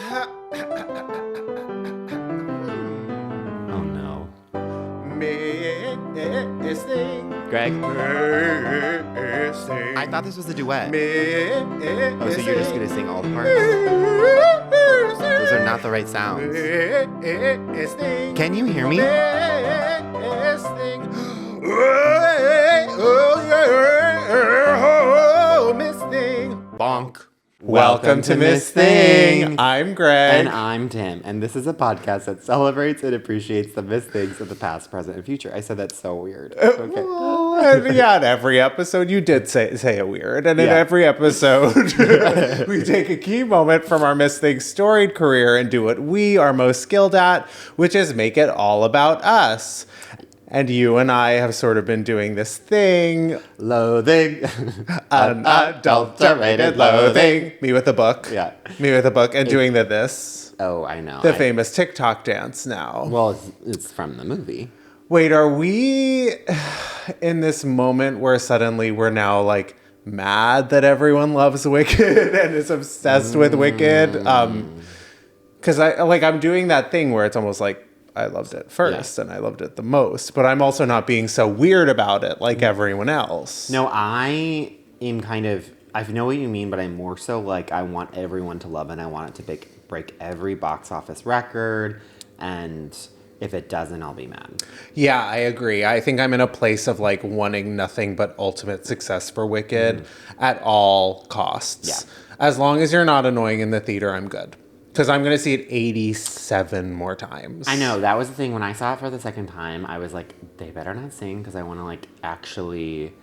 Oh no. Missing. Greg? Missing. I thought this was a duet. Missing. Oh, so you're just gonna sing all the parts? Those are not the right sounds. Missing. Can you hear me? Missing. Oh, missing. Bonk. Welcome to Miss Thing. I'm Greg. And I'm Tim. And this is a podcast that celebrates and appreciates the missed things of the past, present, and future. I said that's so weird. Okay. Yeah, in every episode you did say it weird. And in Yeah. every episode we take a key moment from our Miss Thing's storied career and do what we are most skilled at, which is make it all about us. And you and I have sort of been doing this thing. Loathing. Unadulterated loathing. Me with a book. Yeah. Me with a book and doing this. Oh, I know. The famous TikTok dance now. Well, it's from the movie. Wait, are we in this moment where suddenly we're now like mad that everyone loves Wicked and is obsessed with Wicked? Because I'm doing that thing where it's almost like I loved it first and I loved it the most, but I'm also not being so weird about it like everyone else. No, I am I know what you mean, but I'm more so like I want everyone to love it and I want it to break every box office record, and if it doesn't, I'll be mad. Yeah, I agree. I think I'm in a place of like wanting nothing but ultimate success for Wicked at all costs. Yeah. As long as you're not annoying in the theater, I'm good. Because I'm going to see it 87 more times. I know, that was the thing. When I saw it for the second time, I was like, they better not sing, because I want to like actually,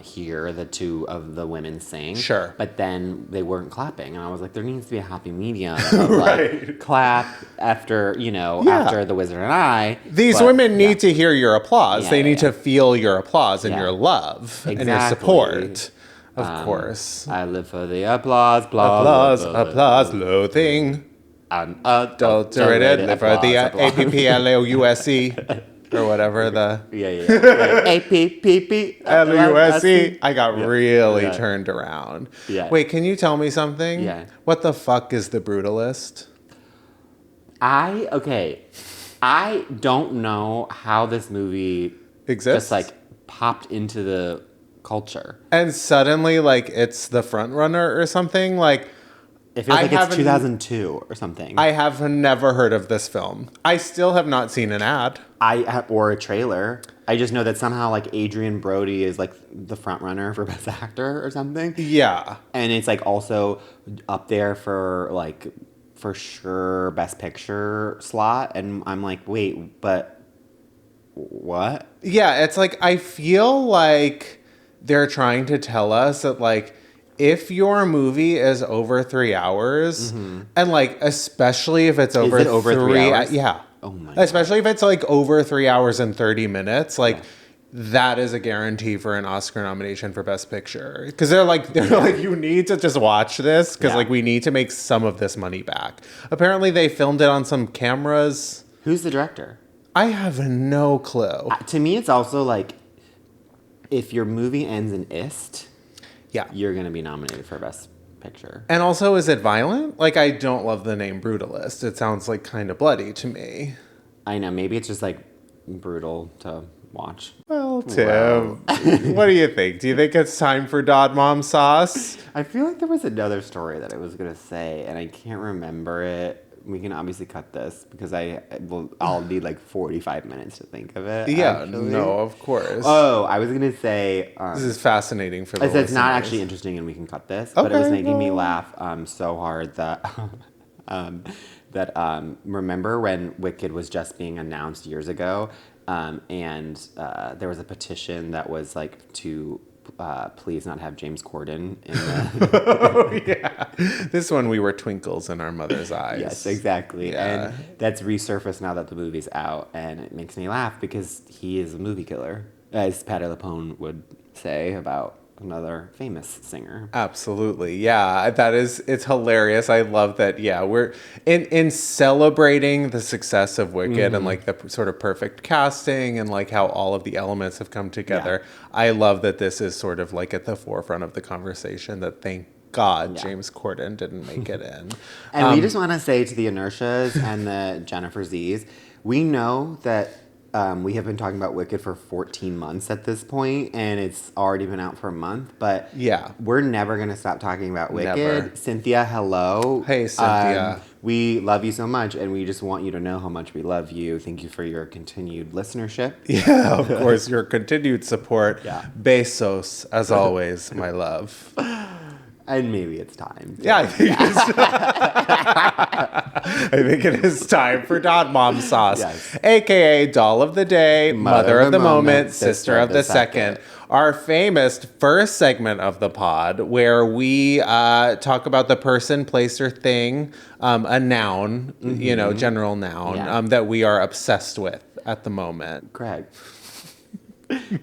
hear the two of the women sing. Sure. But then they weren't clapping, and I was like, there needs to be a happy medium of like clap after, after The Wizard and I. These women need to hear your applause. They need to feel your applause and Yeah. your love and your Exactly. support. Of course. I live for the applause, Applause, loathing. Adulterated, live for the APPLUSE or whatever the LUSE. I got really turned around. Yeah. Wait, can you tell me something? Yeah. What the fuck is The Brutalist? I don't know how this movie Exists? just like popped into the culture. And suddenly, like, it's the front runner or something? Like, It feels I like it's haven't- 2002 or something. I have never heard of this film. I still have not seen an ad. Or a trailer. I just know that somehow like Adrian Brody is like the front runner for Best Actor or something. Yeah. And it's like also up there for sure Best Picture slot. And I'm like, wait, but what? Yeah, it's like, I feel like they're trying to tell us that, like, if your movie is over 3 hours, and, like, especially if it's over, it over 3 hours? Yeah. Oh my Especially if it's, like, over 3 hours and 30 minutes, like, that is a guarantee for an Oscar nomination for Best Picture. Because they're like, you need to just watch this, because, like, we need to make some of this money back. Apparently, they filmed it on some cameras. Who's the director? I have no clue. To me, it's also like, if your movie ends in ist, you're going to be nominated for Best Picture. And also, is it violent? Like, I don't love the name Brutalist. It sounds like kind of bloody to me. I know, maybe it's just like brutal to watch. Well, Tim, what do you think? Do you think it's time for Dod Mom Sauce? I feel like there was another story that I was going to say, and I can't remember it. We can obviously cut this because I'll need like 45 minutes to think of it. Yeah, actually. no, of course. Oh, I was going to say... this is fascinating for the It's not listeners. actually interesting and we can cut this, but it was Okay, making me well. laugh so hard that... remember when Wicked was just being announced years ago, and there was a petition that was like to... please not have James Corden in the... Oh, yeah. This one, we were twinkles in our mother's eyes. Yes, exactly. Yeah. And that's resurfaced now that the movie's out, and it makes me laugh because he is a movie killer, as Patti LuPone would say about another famous singer. Absolutely. Yeah, it's hilarious. I love that. Yeah, we're in celebrating the success of Wicked and like the sort of perfect casting and like how all of the elements have come together. Yeah. I love that this is sort of like at the forefront of the conversation, that thank God, Yeah. James Corden didn't make it in. And we just want to say to the Inertias and the Jennifer Z's, we know that we have been talking about Wicked for 14 months at this point, and it's already been out for a month, but Yeah. we're never going to stop talking about Wicked. Never. Cynthia, hello. Hey, Cynthia. We love you so much, and we just want you to know how much we love you. Thank you for your continued listenership. Yeah, of course, your continued support. Yeah. Besos, as always, my love. And maybe it's time. Yeah, I think I think it is time for Dot Mom Sauce, Yes. aka Doll of the Day, Mother of the Moment, Sister of the Second. Our famous first segment of the pod, where we talk about the person, place, or thing, a noun, general noun, that we are obsessed with at the moment. Greg,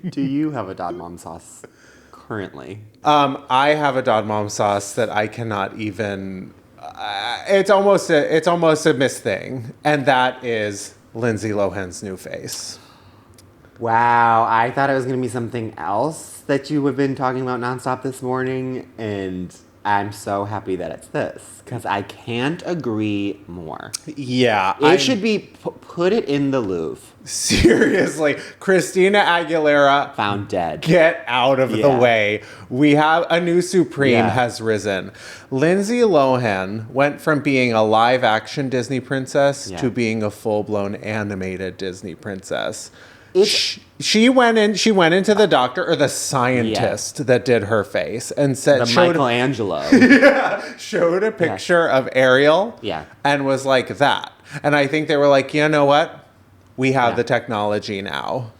do you have a Dad Mom Sauce currently? I have a Dot Mom Sauce that I cannot even. It's almost a miss thing, and that is Lindsay Lohan's new face. Wow, I thought it was going to be something else that you have been talking about nonstop this morning, and I'm so happy that it's this, because I can't agree more. Yeah, It should be, put it in the Louvre. Seriously, Christina Aguilera, Found dead. get out of the Yeah. way. We have a new Supreme Yeah. has risen. Lindsay Lohan went from being a live action Disney princess to being a full-blown animated Disney princess. She went into the doctor or the scientist that did her face and said, The Michelangelo. showed a picture of Ariel Yeah. and was like that. And I think they were like, you know what? We have Yeah. the technology now.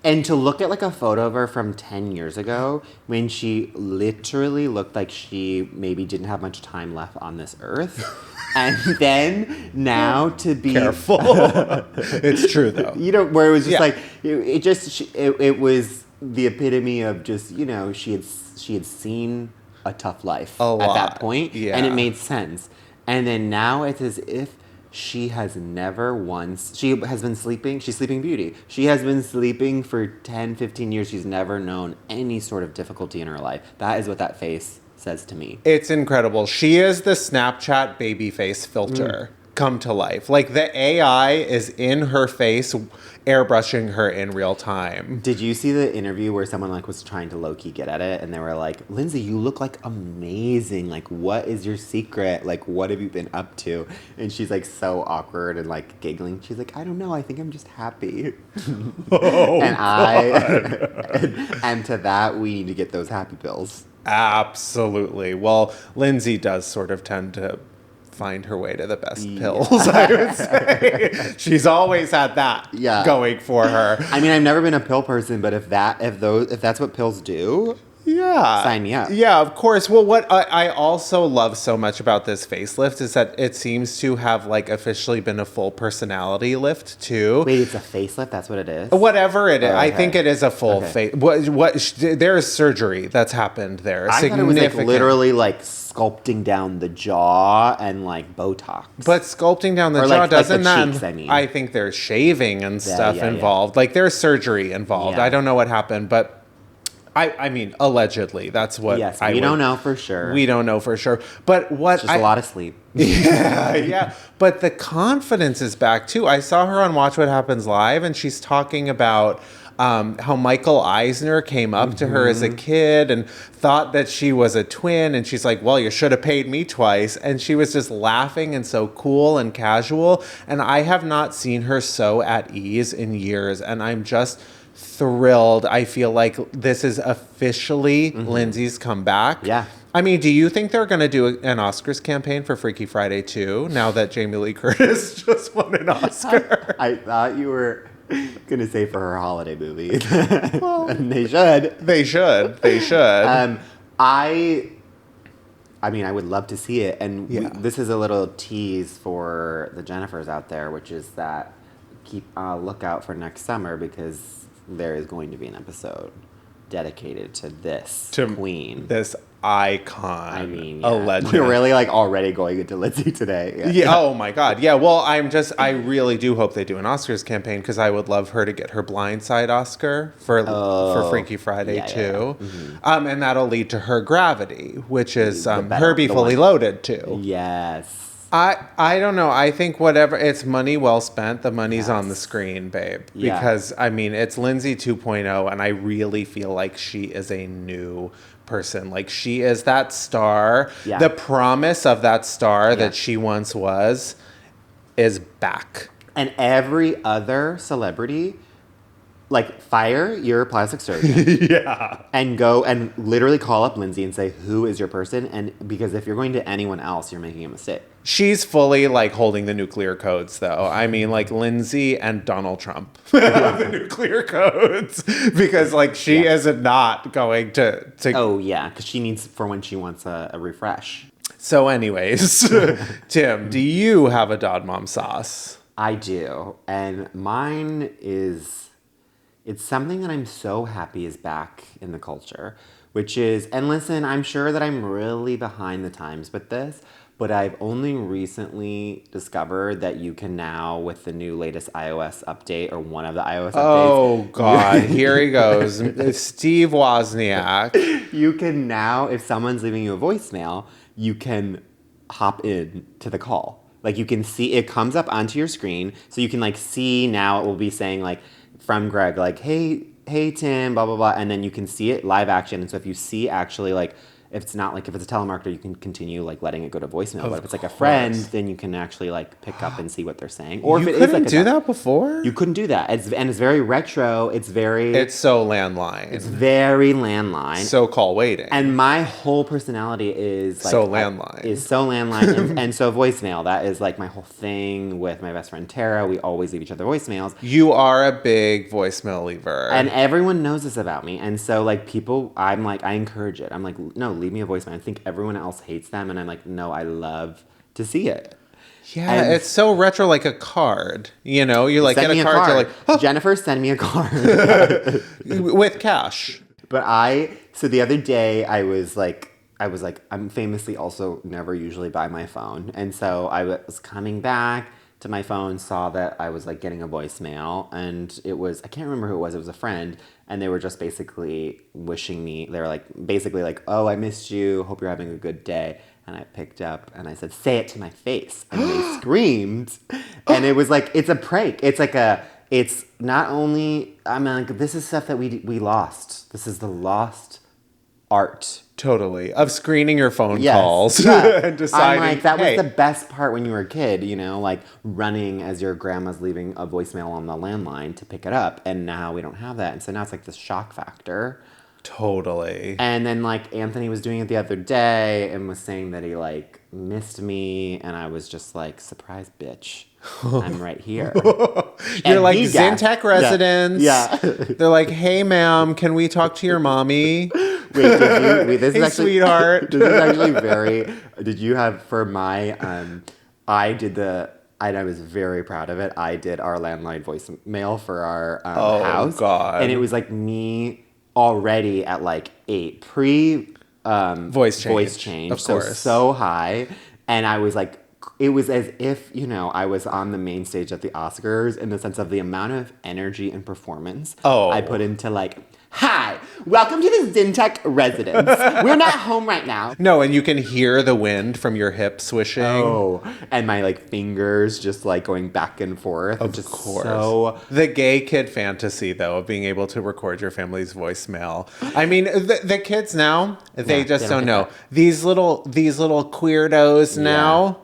And to look at like a photo of her from 10 years ago, when she literally looked like she maybe didn't have much time left on this earth. And then now to be Careful. It's true though. where it was just Yeah. like it was the epitome of just she had seen a tough life A at lot. that point, Yeah. and it made sense. And then now it's as if she has never once, she has been sleeping, she's Sleeping Beauty. She has been sleeping for 10, 15 years. She's never known any sort of difficulty in her life. That is what that face says to me. It's incredible. She is the Snapchat baby face filter come to life. Like the AI is in her face, airbrushing her in real time. Did you see the interview where someone was trying to low-key get at it, and they were like, Lindsay, you look amazing. What is your secret? What have you been up to? And she's so awkward and giggling. She's like, I don't know. I think I'm just happy. And to that, we need to get those happy pills. Absolutely. Well, Lindsay does sort of tend to find her way to the best pills, I would say. She's always had that going for her. I mean, I've never been a pill person, but if that's what pills do, sign me up. Yeah, of course. Well, what I also love so much about this facelift is that it seems to have officially been a full personality lift too. Wait, it's a facelift? That's what it is? Whatever it is, Oh, okay. I think it is a full face. There is surgery that's happened there. I thought it was literally sculpting down the jaw and Botox. But sculpting down the Or, jaw the doesn't cheeks, I think there's shaving and stuff yeah. involved. There's surgery involved. Yeah. I don't know what happened, but I mean, allegedly, that's what we don't know for sure. We don't know for sure. But what It's just a lot of sleep. yeah. But the confidence is back too. I saw her on Watch What Happens Live, and she's talking about how Michael Eisner came up to her as a kid and thought that she was a twin. And she's like, well, you should have paid me twice. And she was just laughing and so cool and casual. And I have not seen her so at ease in years. And I'm just thrilled. I feel like this is officially Lindsay's comeback. Yeah. I mean, do you think they're going to do an Oscars campaign for Freaky Friday 2 now that Jamie Lee Curtis just won an Oscar? I thought you were going to say for her holiday movie. Well, they should. They should. They should. I mean, I would love to see it. And this is a little tease for the Jennifers out there, which is that keep a lookout for next summer, because there is going to be an episode dedicated to this queen. This icon. I mean, a legend. We're really like already going into Lindsay today. Yeah. Oh my God. Yeah. Well, I really do hope they do an Oscars campaign because I would love her to get her Blindside Oscar for Freaky Friday too. Yeah. Mm-hmm. And that'll lead to her Gravity, which is better- Herbie the Fully one. Loaded too. Yes. I don't know. I think whatever, it's money well spent. The money's on the Yes. screen, babe. Yeah. Because I mean, it's Lindsay 2.0, and I really feel like she is a new person. Like she is that star. Yeah. The promise of that star that she once was is back. And every other celebrity, like, fire your plastic surgeon. Yeah. And go and literally call up Lindsay and say, who is your person? And because if you're going to anyone else, you're making a mistake. She's fully like holding the nuclear codes, though. I mean, like Lindsay and Donald Trump have the nuclear codes because, like, she is not going to. Oh, yeah, because she needs for when she wants a refresh. So, anyways, Tim, do you have a Dod Mom sauce? I do. And mine is, it's something that I'm so happy is back in the culture, which is, and listen, I'm sure that I'm really behind the times with this, but I've only recently discovered that you can now, with the new latest iOS update, or one of the iOS updates. Oh, God. Here he goes. Steve Wozniak. You can now, if someone's leaving you a voicemail, you can hop in to the call. Like, you can see, it comes up onto your screen, so you can, like, see now it will be saying, like, from Greg, like, hey, Tim, blah, blah, blah, and then you can see it live action. And so if you see actually, like, if it's not like, if it's a telemarketer, you can continue like letting it go to voicemail. But if it's like a friend, then you can actually like pick up and see what they're saying. Or You if it is couldn't like do that before? you couldn't do that. It's very retro. It's so landline. It's very landline. So call waiting. And my whole personality is like So landline. and so voicemail. That is like my whole thing with my best friend Tara. We always leave each other voicemails. You are a big voicemail leaver. And everyone knows this about me. And so like people, I'm like, I encourage it. I'm like, no, leave me a voicemail. I think everyone else hates them. And I'm like, no, I love to see it. Yeah, And it's so retro, like a card. You know, you like send get me a card, you're like, oh, Jennifer, send me a card. with cash. But so the other day I was like, I'm famously also never usually by my phone. And so I was coming back to my phone, saw that I was like getting a voicemail, and it was, I can't remember who it was a friend, and they were just basically wishing me, they were like, basically like, oh, I missed you, hope you're having a good day. And I picked up and I said, say it to my face. And they screamed. And it was like, it's a prank. It's like it's not only, I mean, like, this is stuff that we lost. This is the lost art. Totally. Of screening your phone Yes. calls. Yeah. And deciding, I'm like, that hey, was the best part when you were a kid, you know, like running as your grandma's leaving a voicemail on the landline to pick it up. And now we don't have that. And so now it's like this shock factor. Totally. And then like Anthony was doing it the other day and was saying that he like missed me, and I was just like, surprise, bitch. I'm right here. You're like he gasped. Zientek residents. Yeah. They're like, hey, ma'am, can we talk to your mommy? Wait, this Hey, is actually sweetheart. This is actually very. Did you have for my? I did the. And I was very proud of it. I did our landline voicemail for our house. Oh God! And it was like me already at like 8 voice change, of course, so high, and I was like, it was as if, you know, I was on the main stage at the Oscars in the sense of the amount of energy and performance I put into like, hi, welcome to the Zientek residence. We're not home right now. No, and you can hear the wind from your hip swishing. Oh, and my like fingers just like going back and forth. Of just course. So the gay kid fantasy, though, of being able to record your family's voicemail. I mean, the kids now, they just don't know. These little queerdos now,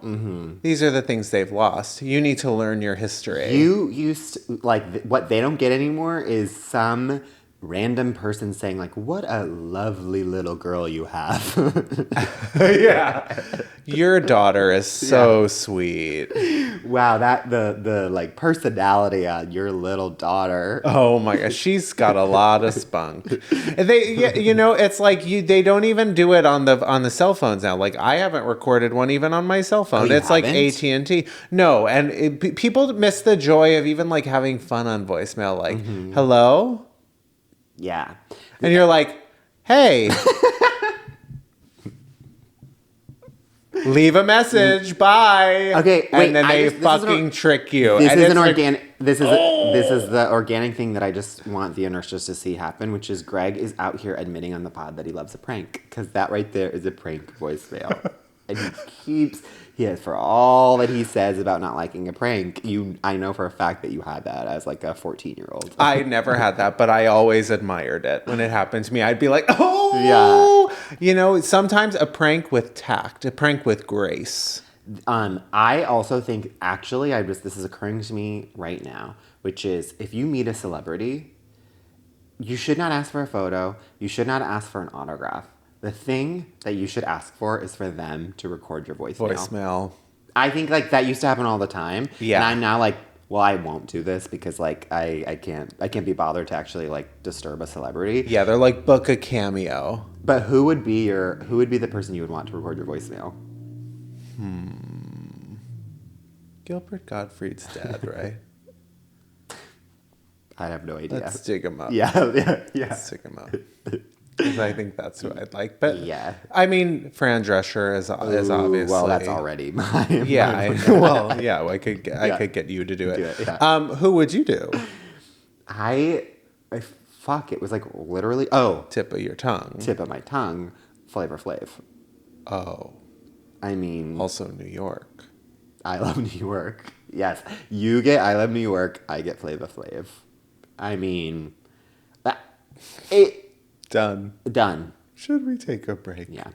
these are the things they've lost. You need to learn your history. You used like what they don't get anymore is some random person saying like, what a lovely little girl you have. Yeah. Your daughter is so sweet. Wow, that the like personality on your little daughter. Oh my gosh, she's got a lot of spunk. They, you know, it's like they don't even do it on the cell phones now. Like I haven't recorded one even on my cell phone. It's like AT&T. No, and people miss the joy of even like having fun on voicemail. Like, hello. Yeah. And you're like, hey. Leave a message. Bye. Okay, wait, and then they fucking trick you. This and is it's an like, organic. This is the organic thing that I just want the nurses to see happen, which is Greg is out here admitting on the pod that he loves a prank, because that right there is a prank voicemail, and he has, for all that he says about not liking a prank. I know for a fact that you had that as like a 14-year-old. I never had that, but I always admired it when it happened to me. I'd be like, oh, yeah. You know, sometimes a prank with tact, a prank with grace. I also think, actually, this is occurring to me right now, which is, if you meet a celebrity, you should not ask for a photo. You should not ask for an autograph. The thing that you should ask for is for them to record your voicemail. I think like that used to happen all the time. Yeah. And I'm now like, well, I won't do this because like I can't be bothered to actually like disturb a celebrity. Yeah, they're like, book a cameo. But who would be the person you would want to record your voicemail? Gilbert Gottfried's dad, right? I have no idea. Let's dig him up. Yeah. Let's dig him up. 'Cause I think that's who I'd like. But yeah. I mean, Fran Drescher is obviously. Well, that's already mine. Yeah. I could get you to do it. Yeah. Who would you do? It was like literally, Tip of your tongue. tip of my tongue, Flavor Flav. Oh. I mean, Also New York. I love New York. Yes, you get I love New York. I get Flavor Flav. I mean, done. Should we take a break? Yeah.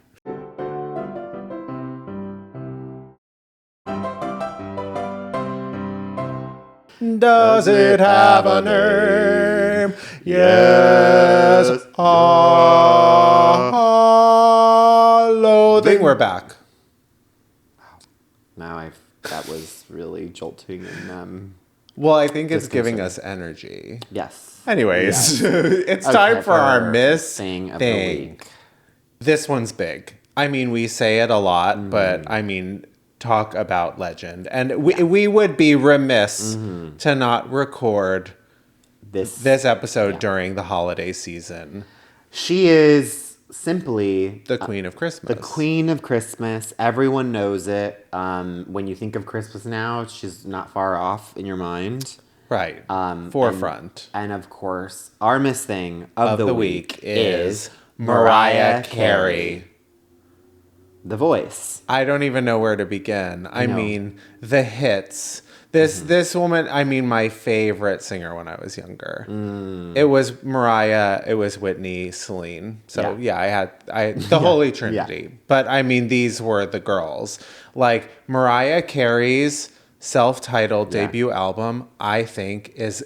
Does it have a name? Yes. Loathing. We're back. Now that was really jolting and Well, I think it's giving us energy. yes. Anyways, it's time for our Miss Thing of the week. This one's big. I mean, we say it a lot, but I mean, talk about legend. And we would be remiss to not record this episode during the holiday season. She is simply the Queen of Christmas. The Queen of Christmas. Everyone knows it. When you think of Christmas now, she's not far off in your mind. Right. Forefront. And of course, our Miss Thing of the week is Mariah Carey. The voice. I don't even know where to begin. I mean, the hits. This woman, I mean, my favorite singer when I was younger. It was Mariah, it was Whitney, Celine. So I had the Holy Trinity. Yeah. But I mean, these were the girls. Like Mariah Carey's self-titled debut album, I think, is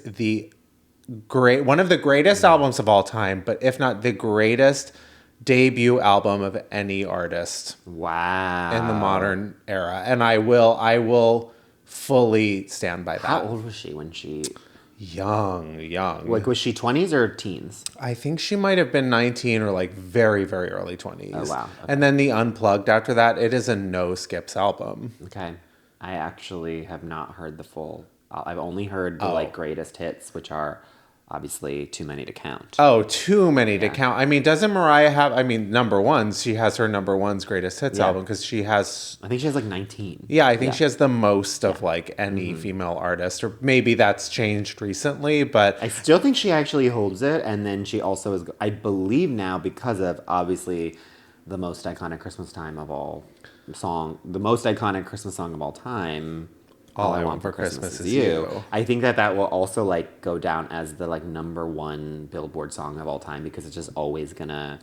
one of the greatest albums of all time, but if not the greatest debut album of any artist. Wow. In the modern era. And I will fully stand by that. How old was she when she... Young. Like, was she 20s or teens? I think she might have been 19 or like very, very early 20s. Oh, wow. Okay. And then the Unplugged after that, it is a no skips album. Okay. I actually have not heard the full... I've only heard the like greatest hits, which are obviously too many to count. Oh, too many to count. I mean, doesn't Mariah have... I mean, number ones. She has her number one's greatest hits album because she has... I think she has like 19. Yeah, I think she has the most of like any female artist. Or maybe that's changed recently, but... I still think she actually holds it. And then she also is, I believe now, because of obviously the most iconic Christmas time of all the most iconic Christmas song of all time... All I Want for Christmas is You. I think that will also like go down as the like number one Billboard song of all time, because it's just always gonna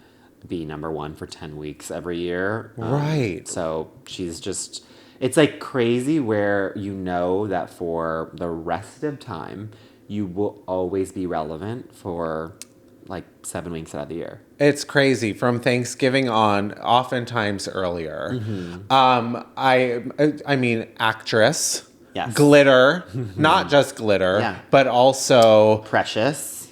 be number one for 10 weeks every year. Right. So she's just, it's like crazy where you know that for the rest of time, you will always be relevant for like 7 weeks out of the year. It's crazy. From Thanksgiving on, oftentimes earlier. I mean, actress. Yes. Glitter, not just glitter, but also Precious.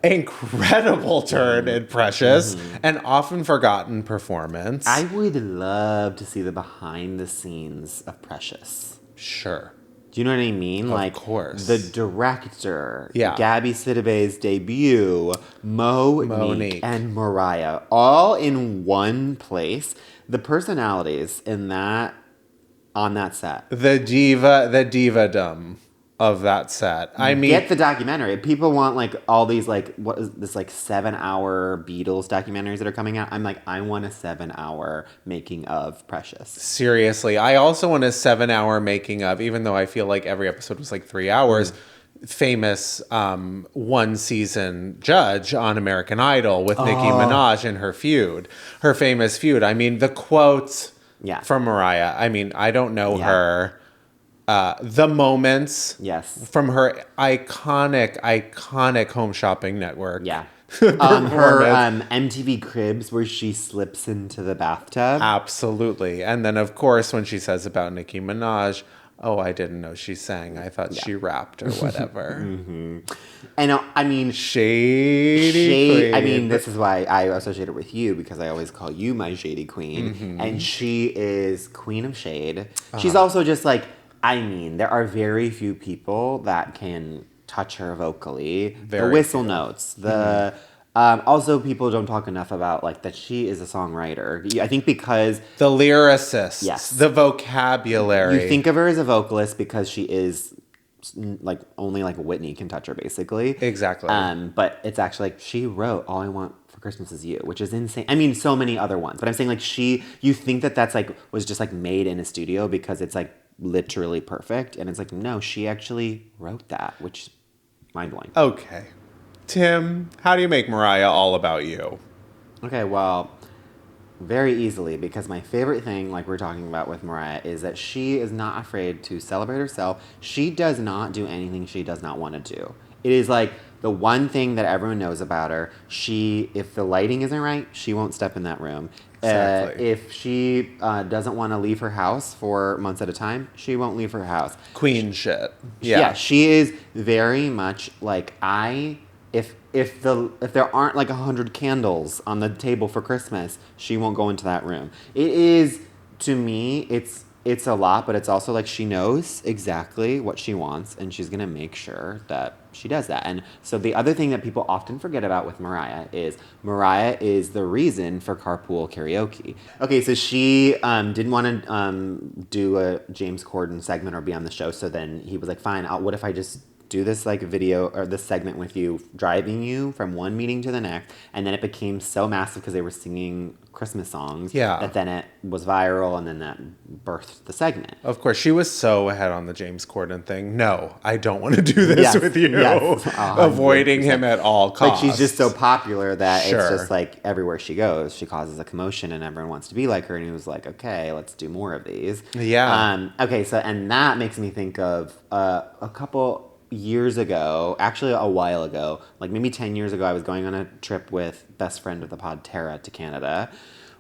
Incredible turn in Precious, an often forgotten performance. I would love to see the behind the scenes of Precious. Sure. Do you know what I mean? Of course. The director, Yeah. Gabby Sidibe's debut, Monique, and Mariah, all in one place. the personalities in that on that set. The divadom of that set. I mean, Get the documentary. People want like all these like what is this like 7-hour Beatles documentaries that are coming out. I'm like, I want a 7-hour making of Precious. seriously, I also want a 7-hour making of, even though I feel like every episode was like 3 hours. Famous 1-season judge on American Idol with Nicki Minaj and her famous feud. I mean, the quotes from Mariah. I mean, I don't know her. The moments from her iconic Home Shopping Network. Yeah. Her MTV Cribs where she slips into the bathtub. Absolutely. And then, of course, when she says about Nicki Minaj, oh, I didn't know she sang. I thought she rapped or whatever. And I mean... Shady queen. I mean, this is why I associate it with you, because I always call you my shady queen. And she is queen of shade. She's also just like... I mean, there are very few people that can touch her vocally. The whistle notes, the also people don't talk enough about like that she is a songwriter. I think because the lyricist, the vocabulary. You think of her as a vocalist because she is like only like Whitney can touch her basically. Exactly. But it's actually like she wrote "All I Want for Christmas Is You," which is insane. I mean, so many other ones, but I'm saying like you think that that's like was just like made in a studio because it's like literally perfect, and it's like no, she actually wrote that, which is mind-blowing. Okay, Tim, how do you make Mariah all about you? Okay, well, very easily, because my favorite thing, like we're talking about with Mariah, is that she is not afraid to celebrate herself. She does not do anything she does not want to do. It is like the one thing that everyone knows about her. If the lighting isn't right, she won't step in that room. Exactly. If she doesn't want to leave her house for months at a time, she won't leave her house. Queen shit. Yeah, she is very much like if there aren't like 100 candles on the table for Christmas, she won't go into that room. It is, to me, it's a lot, but it's also like she knows exactly what she wants, and she's gonna make sure that she does that. And so the other thing that people often forget about with Mariah is the reason for carpool karaoke. Okay, so she didn't want to do a James Corden segment or be on the show, so then he was like, fine, what if I just do this like video or this segment with you, driving you from one meeting to the next. And then it became so massive because they were singing Christmas songs that then it was viral, and then that birthed the segment. Of course, she was so ahead on the James Corden thing. No, I don't want to do this with you. Yes, avoiding him at all costs. Like she's just so popular that it's just like everywhere she goes, she causes a commotion and everyone wants to be like her. And he was like, okay, let's do more of these. Yeah. Okay, so and that makes me think of a couple years ago, actually a while ago, like maybe 10 years ago, I was going on a trip with best friend of the pod, Tara, to Canada.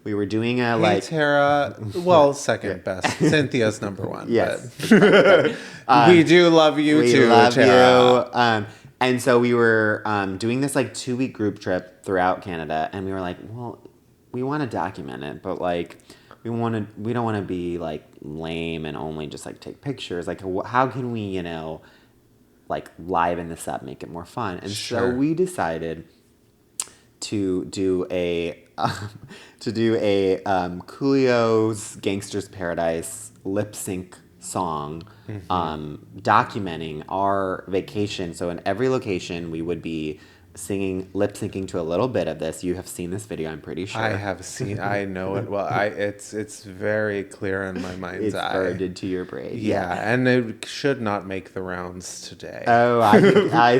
We were doing a Tara, well, second best. Cynthia's number one. Yes. We do love you too, we love Tara. You. And so we were doing this like 2-week group trip throughout Canada, and we were like, well, we want to document it, but like we don't want to be like lame and only just like take pictures. Like how can we, like liven this up, make it more fun? And so we decided to do a Coolio's Gangster's Paradise lip sync song, documenting our vacation. So in every location we would be singing, lip syncing to a little bit of this. You have seen this video, I'm pretty sure. I have seen. I know it well. It's very clear in my mind's eye. It's burned into your brain. Yeah, and it should not make the rounds today. Oh, I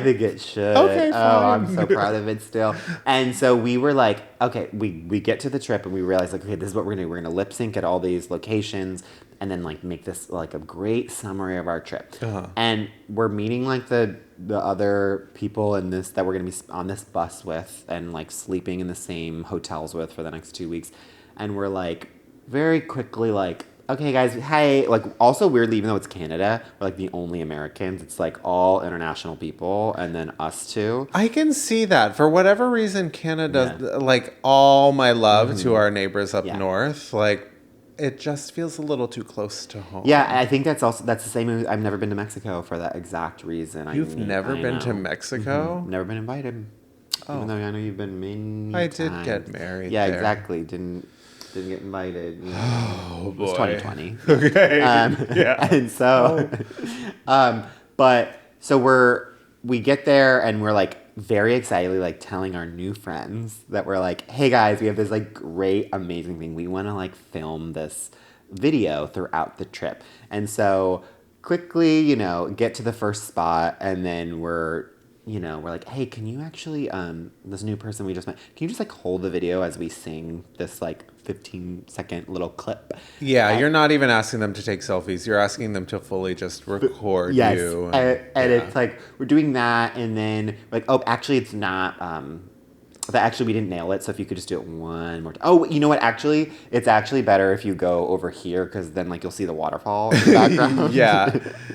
think it should. Okay, fine. Oh, I'm so proud of it still. And so we were like, okay, we get to the trip and we realized like, okay, this is what we're gonna do. We're gonna lip sync at all these locations, and then like make this like a great summary of our trip. And we're meeting like the other people in this that we're going to be on this bus with and like sleeping in the same hotels with for the next 2 weeks. And we're like very quickly like, okay guys, hey, like also weirdly, even though it's Canada, we're like the only Americans. It's like all international people and then us two. I can see that. For whatever reason, Canada, like all my love to our neighbors up north, like it just feels a little too close to home. Yeah, I think that's the same. I've never been to Mexico for that exact reason. You've never been to Mexico? Never been invited. Oh. Even though I know you've been many times. Did get married there. Yeah, exactly. Didn't Didn't get invited. You know. Oh, boy. It was 2020. Okay. Yeah. And so, but so we get there and we're like very excitedly like telling our new friends that we're like, hey guys, we have this like great, amazing thing. We want to like film this video throughout the trip. And so quickly, get to the first spot and then we're like, hey, can you actually, this new person we just met, can you just like hold the video as we sing this like 15-second little clip? Yeah, you're not even asking them to take selfies. You're asking them to fully just record yes. you. And it's like, we're doing that and then like, oh, actually it's not, actually we didn't nail it. So if you could just do it one more time. Oh, you know what? Actually, it's actually better if you go over here because then like you'll see the waterfall in the background. Yeah.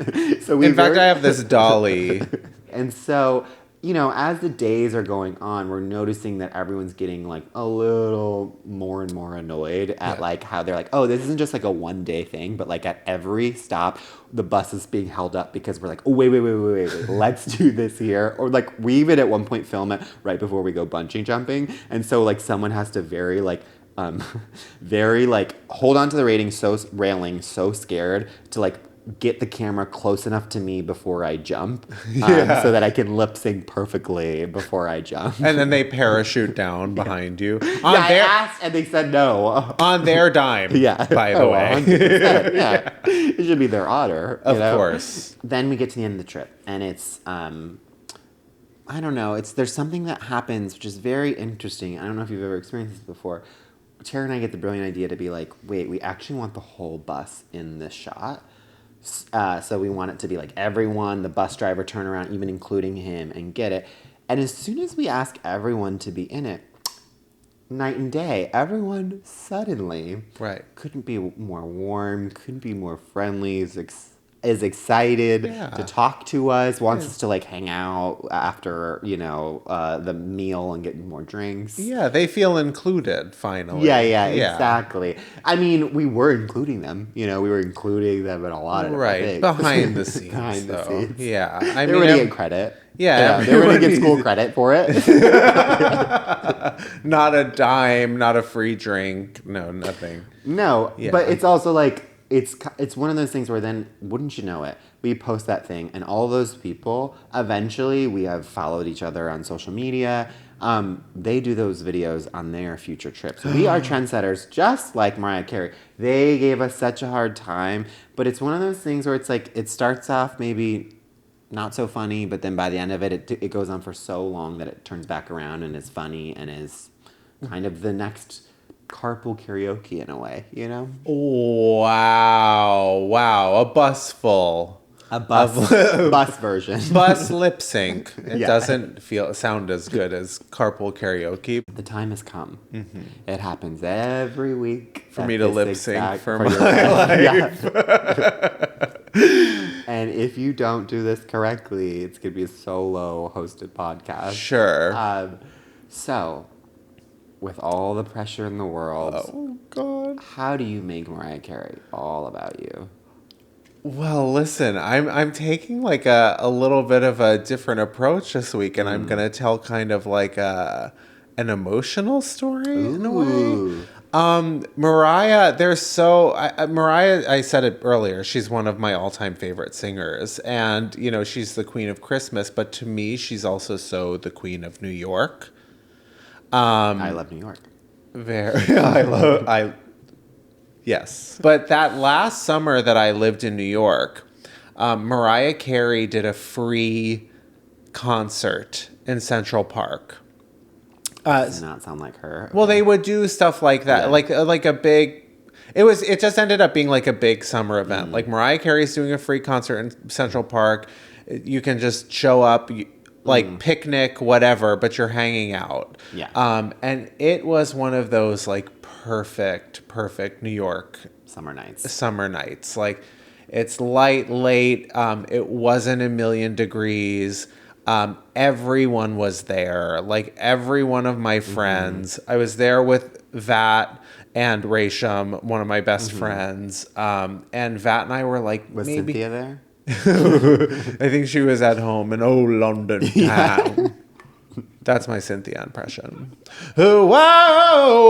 In fact, I have this dolly. And so, as the days are going on, we're noticing that everyone's getting like a little more and more annoyed at like how they're like, oh, this isn't just like a 1-day thing, but like at every stop, the bus is being held up because we're like, oh, wait, let's do this here. Or like we even at one point film it right before we go bungee jumping. And so like someone has to very hold on to the railing so scared to like get the camera close enough to me before I jump so that I can lip sync perfectly before I jump. And then they parachute down behind you. I asked and they said no. On their dime, by the way. 100%, yeah. It should be their honor. Of course. Then we get to the end of the trip and it's, I don't know, there's something that happens which is very interesting. I don't know if you've ever experienced this before. Tara and I get the brilliant idea to be like, wait, we actually want the whole bus in this shot. So we want it to be like everyone, the bus driver, turn around, even including him, and get it. And as soon as we ask everyone to be in it, night and day, everyone suddenly couldn't be more warm, couldn't be more friendly, is excited to talk to us, wants us to like hang out after, the meal and get more drinks. Yeah, they feel included finally. Yeah, exactly. I mean, we were including them. We were including them in a lot of things. Behind the scenes. Yeah. They were going to get credit. Yeah. They were going to get school credit for it. Not a dime, not a free drink. No, nothing. No, but it's also like, it's one of those things where then, wouldn't you know it, we post that thing and all those people, eventually we have followed each other on social media. They do those videos on their future trips. We are trendsetters, just like Mariah Carey. They gave us such a hard time, but it's one of those things where it's like, it starts off maybe not so funny, but then by the end of it, it goes on for so long that it turns back around and is funny and is kind of the next carpool karaoke in a way, Wow. A bus full. A bus version. Bus lip sync. It doesn't sound as good as carpool karaoke. The time has come. Mm-hmm. It happens every week. For me to lip sync for my life. And if you don't do this correctly, it's going to be a solo hosted podcast. Sure. So, with all the pressure in the world, oh God, how do you make Mariah Carey all about you? Well, listen, I'm taking like a little bit of a different approach this week, and I'm gonna tell kind of like an emotional story in a way. Mariah, Mariah, I said it earlier, she's one of my all-time favorite singers, and she's the queen of Christmas, but to me, she's also the queen of New York. I love New York. Yes. But that last summer that I lived in New York, Mariah Carey did a free concert in Central Park. Does not sound like her. Well, they would do stuff like that, like a big. It just ended up being like a big summer event. Like Mariah Carey's doing a free concert in Central Park. You can just show up. Like picnic, whatever, but you're hanging out. Yeah. And it was one of those like perfect New York summer nights. Like it's light, late. It wasn't a million degrees. Everyone was there. Like every one of my friends. I was there with Vat and Racham, one of my best friends. And Vat and I were like, was Cynthia there? I think she was at home in London town. That's my Cynthia impression. Whoa!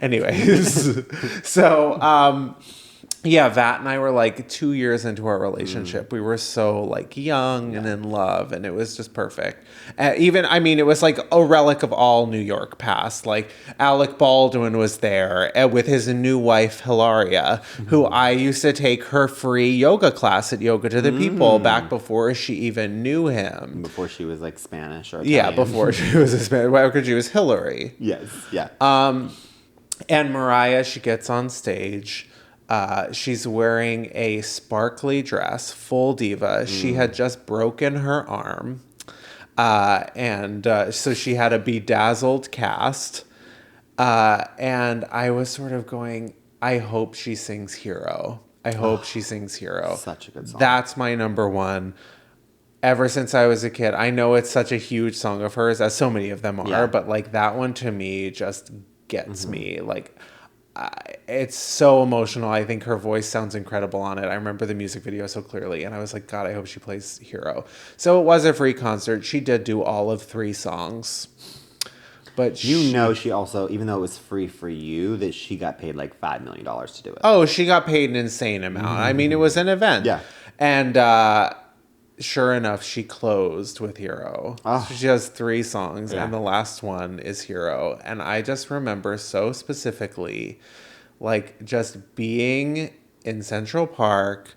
Anyways, so yeah, Vat and I were like 2 years into our relationship. We were so like young and in love, and it was just perfect. It was like a relic of all New York past. Like Alec Baldwin was there with his new wife Hilaria, who I used to take her free yoga class at Yoga to the People back before she even knew him. Before she was like Spanish or Yeah, Italian. before she was a Spanish, because she was Hillary. Yes, yeah. And Mariah, she gets on stage. She's wearing a sparkly dress, full diva. She had just broken her arm. So she had a bedazzled cast. And I was sort of going, I hope she sings Hero. I hope she sings Hero. Such a good song. That's my number one. Ever since I was a kid. I know it's such a huge song of hers, as so many of them are, but like that one to me just gets me. Like, it's so emotional. I think her voice sounds incredible on it. I remember the music video so clearly, and I was like, God, I hope she plays Hero. So it was a free concert. She did do all of 3 songs. But she also, even though it was free for you, that she got paid like $5 million to do it. Oh, she got paid an insane amount. I mean, it was an event. Yeah. And sure enough, she closed with Hero. Oh. She has 3 songs, and the last one is Hero. And I just remember so specifically, like, just being in Central Park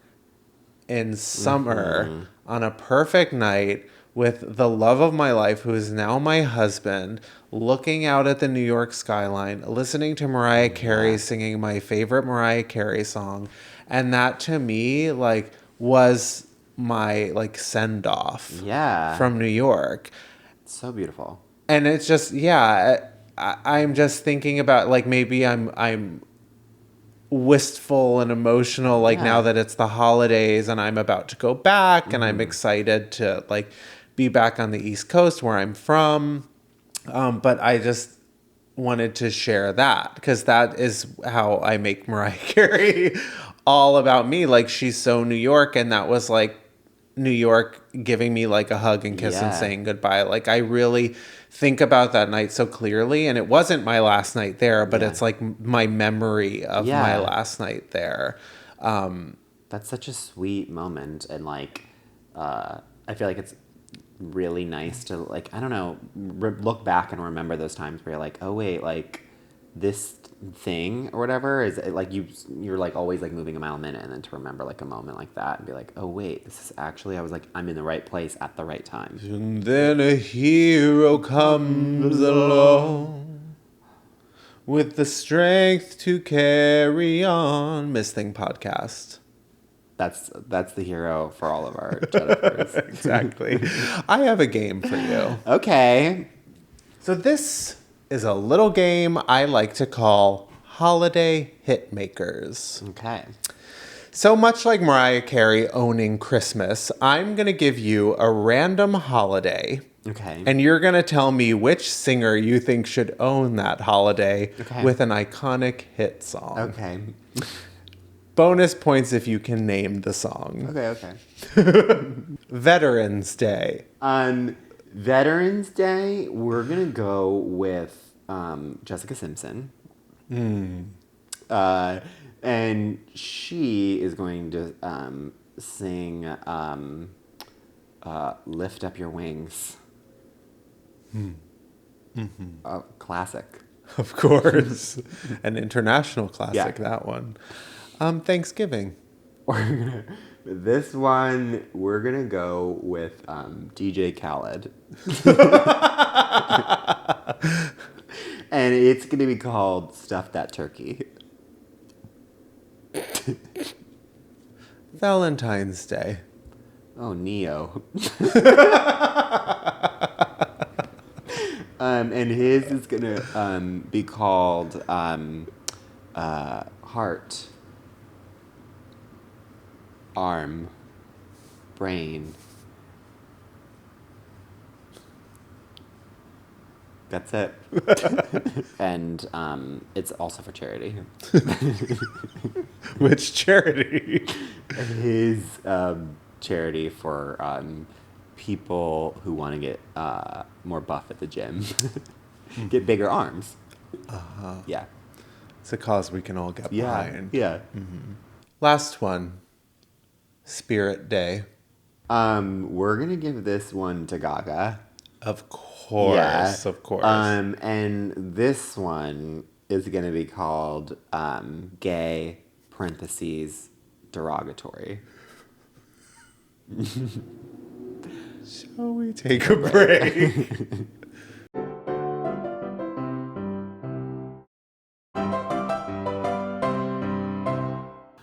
in summer on a perfect night with the love of my life, who is now my husband, looking out at the New York skyline, listening to Mariah Carey singing my favorite Mariah Carey song. And that, to me, like, was my like send off from New York. It's so beautiful. And it's just I'm just thinking about like maybe I'm wistful and emotional like now that it's the holidays and I'm about to go back and I'm excited to like be back on the East Coast where I'm from. But I just wanted to share that because that is how I make Mariah Carey all about me. Like she's so New York, and that was like New York giving me like a hug and kiss and saying goodbye. Like I really think about that night so clearly, and it wasn't my last night there, but it's like my memory of my last night there. That's such a sweet moment, and like I feel like it's really nice to like, I don't know, look back and remember those times where you're like, oh wait, like this thing or whatever is like you're like always like moving a mile a minute, and then to remember like a moment like that and be like, oh wait, this is actually, I was like, I'm in the right place at the right time. And then a hero comes along with the strength to carry on. Miss Thing podcast. That's the hero for all of our Jennifers. Exactly. I have a game for you. Okay. So this is a little game I like to call Holiday Hitmakers. Okay. So much like Mariah Carey owning Christmas, I'm going to give you a random holiday. Okay. And you're going to tell me which singer you think should own that holiday with an iconic hit song. Okay. Bonus points if you can name the song. Okay. Veterans Day. On Veterans Day, we're going to go with Jessica Simpson. And she is going to sing Lift Up Your Wings. Classic. Of course. An international classic, that one. Thanksgiving. This one, we're going to go with DJ Khaled. And it's going to be called Stuff That Turkey. Valentine's Day. Oh, Neo. And his is going to be called Heart, Arm, Brain, That's it. And it's also for charity. Which charity? His charity for people who want to get more buff at the gym. Get bigger arms. Yeah. It's a cause we can all get behind. Yeah. Last one. Spirit Day. We're going to give this one to Gaga. Of course. Of course. And this one is going to be called gay, parentheses, derogatory. Shall we take a break?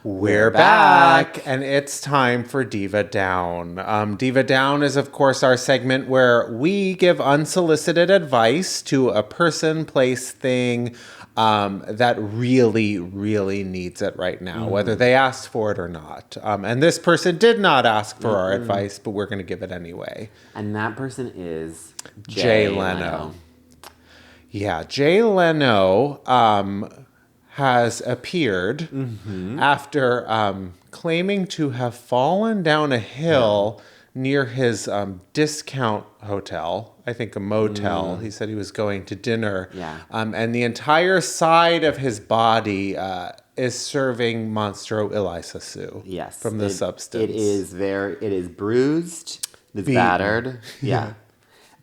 We're back, and it's time for Diva Down. Diva Down is, of course, our segment where we give unsolicited advice to a person, place, thing that really, really needs it right now, whether they asked for it or not. And this person did not ask for our advice, but we're going to give it anyway. And that person is Jay Leno. Yeah, Jay Leno has appeared after claiming to have fallen down a hill near his discount hotel, I think a motel. He said he was going to dinner. Yeah. And the entire side of his body is serving Monstro Elisa Sue. Yes. From the substance. It is bruised. It's battered. Yeah.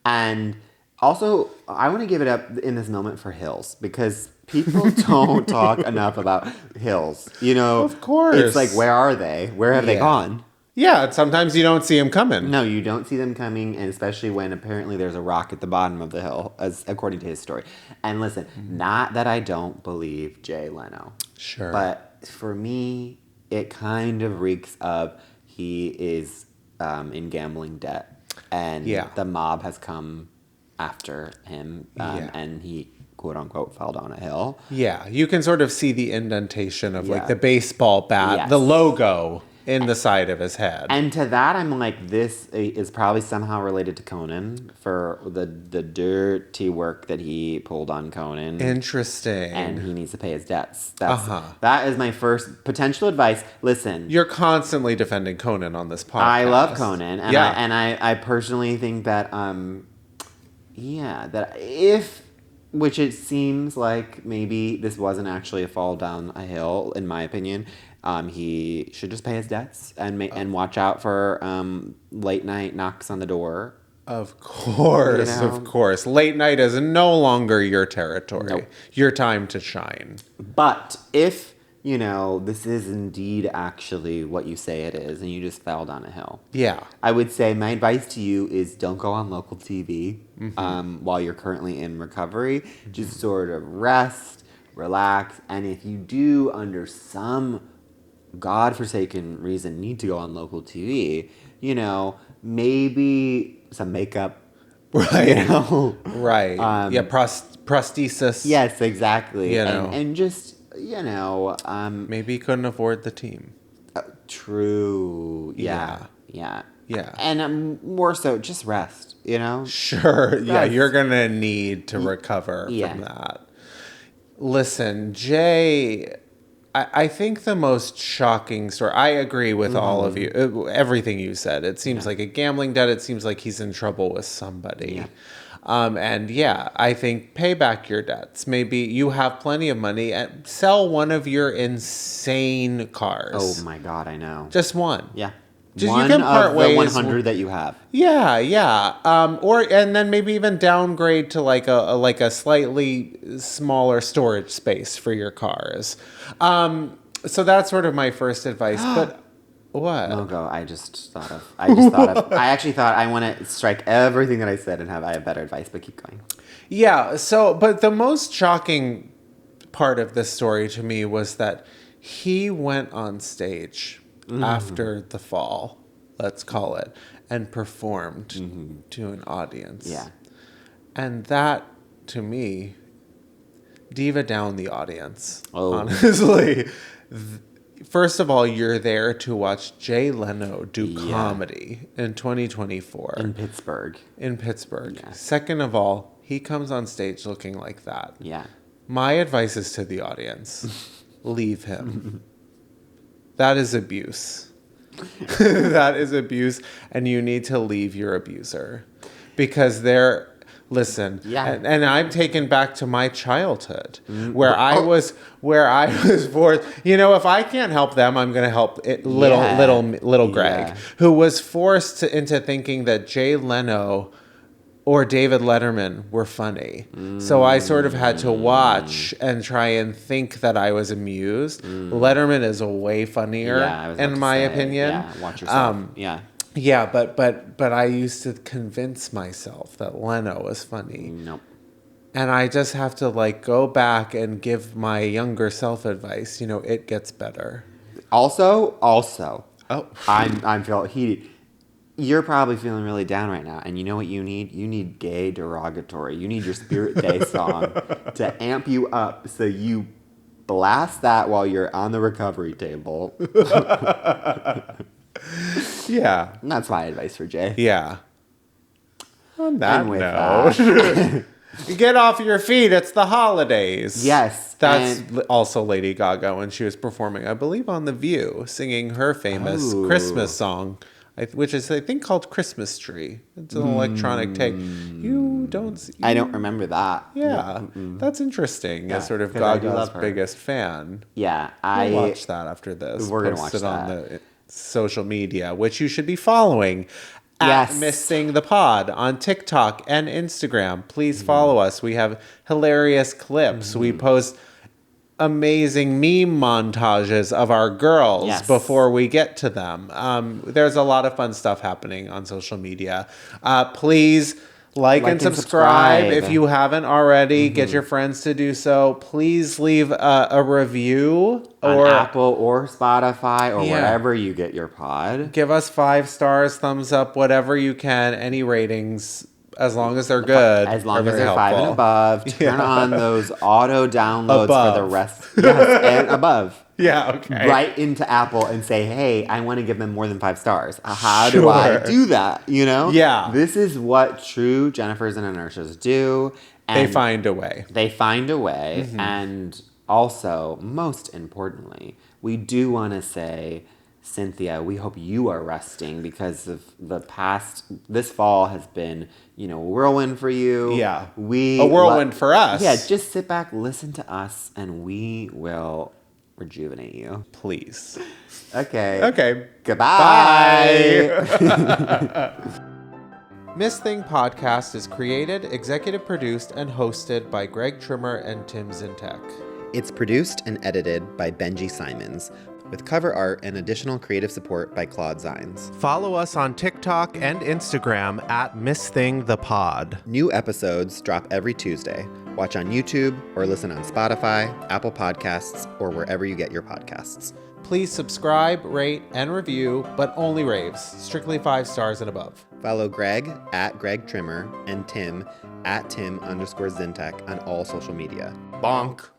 And also, I want to give it up in this moment for Hills, because people don't talk enough about Hills. You know, Of course. It's like, where are they? Where have they gone? Yeah, and sometimes you don't see him coming. No, you don't see them coming, and especially when apparently there's a rock at the bottom of the hill, as according to his story. And listen, not that I don't believe Jay Leno. Sure. But for me, it kind of reeks of he is in gambling debt, and the mob has come after him, and he, quote unquote, fell down a hill. Yeah, you can sort of see the indentation of like the baseball bat, the logo in the side of his head. And to that, I'm like, this is probably somehow related to Conan for the dirty work that he pulled on Conan. Interesting. And he needs to pay his debts. That is my first potential advice. Listen. You're constantly defending Conan on this podcast. I love Conan. And I personally think that, that if... Which it seems like maybe this wasn't actually a fall down a hill, in my opinion. He should just pay his debts and watch out for late night knocks on the door. Of course, of course. Late night is no longer your territory. Nope. Your time to shine. But if, this is indeed actually what you say it is, and you just fell down a hill. Yeah. I would say my advice to you is don't go on local TV while you're currently in recovery. Just sort of rest, relax, and if you do, under some godforsaken reason, need to go on local TV, maybe some makeup. Right. Right. Prosthesis. Yes, exactly. And just, maybe he couldn't afford the team. True. Yeah. And more so, just rest, Sure. Rest. Yeah, you're going to need to recover from that. Listen, Jay, I think the most shocking story, I agree with all of you, everything you said. It seems like a gambling debt. It seems like he's in trouble with somebody. Yeah. I think pay back your debts. Maybe you have plenty of money and sell one of your insane cars. Oh my God, I know. Just one. Yeah. Just one you can part of ways. The 100 that you have. Yeah. And then maybe even downgrade to like a slightly smaller storage space for your cars. So that's sort of my first advice. But what? No, go. I actually thought I want to strike everything that I said and I have better advice, but keep going. Yeah. So, but the most shocking part of this story to me was that he went on stage after the fall, let's call it, and performed to an audience. Yeah. And that, to me, diva down the audience. Oh. Honestly. First of all, you're there to watch Jay Leno do comedy in 2024. In Pittsburgh. Yeah. Second of all, he comes on stage looking like that. Yeah. My advice is to the audience. Leave him. That is abuse. That is abuse, and you need to leave your abuser. Because listen, and I'm taken back to my childhood where I was forced, if I can't help them, I'm going to help little Greg, who was forced into thinking that Jay Leno or David Letterman were funny. So I sort of had to watch and try and think that I was amused. Letterman is way funnier, in my opinion. Yeah, watch yourself. Yeah, but I used to convince myself that Leno was funny. Nope. And I just have to go back and give my younger self advice. It gets better. Also, I'm feeling heated. You're probably feeling really down right now, and you know what you need? You need gay derogatory. You need your Spirit Day song to amp you up, so you blast that while you're on the recovery table. Yeah. And that's my advice for Jay. Yeah. On that note, get off your feet. It's the holidays. Yes. That's also Lady Gaga when she was performing, I believe, on The View, singing her famous Christmas song, which is, I think, called Christmas Tree. It's an electronic take. I don't remember that. Yeah. That's interesting. As sort of Gaga's biggest fan. Yeah. We'll watch that after this. We're going to watch that. On the social media, which you should be following at Missing the Pod on TikTok and Instagram. Please follow us. We have hilarious clips. We post amazing meme montages of our girls before we get to them. There's a lot of fun stuff happening on social media. Please like and subscribe if you haven't already. Get your friends to do so. Please leave a review on Apple or Spotify or wherever you get your pod. Give us 5 stars, thumbs up, whatever you can. Any ratings, as long as they're good. As long as they're helpful. 5 and above. Turn on those auto downloads for the rest. Yes, and above. Yeah, okay. Right into Apple and say, hey, I want to give them more than 5 stars. How do I do that? Yeah. This is what true Jennifers and Inertias do. And they find a way. And also, most importantly, we do want to say, Cynthia, we hope you are resting because of this fall has been, a whirlwind for you. Yeah. A whirlwind for us. Yeah, just sit back, listen to us, and we will rejuvenate you. Please. Okay. Goodbye. Bye. Miss Thing Podcast is created, executive produced, and hosted by Greg Trimmer and Tim Zientek. It's produced and edited by Benji Simons, with cover art and additional creative support by Claude Zeins. Follow us on TikTok and Instagram at Miss Thing the Pod. New episodes drop every Tuesday. Watch on YouTube or listen on Spotify, Apple Podcasts, or wherever you get your podcasts. Please subscribe, rate, and review, but only raves. Strictly 5 stars and above. Follow Greg at Greg Trimmer and Tim at Tim_Zientek on all social media. Bonk.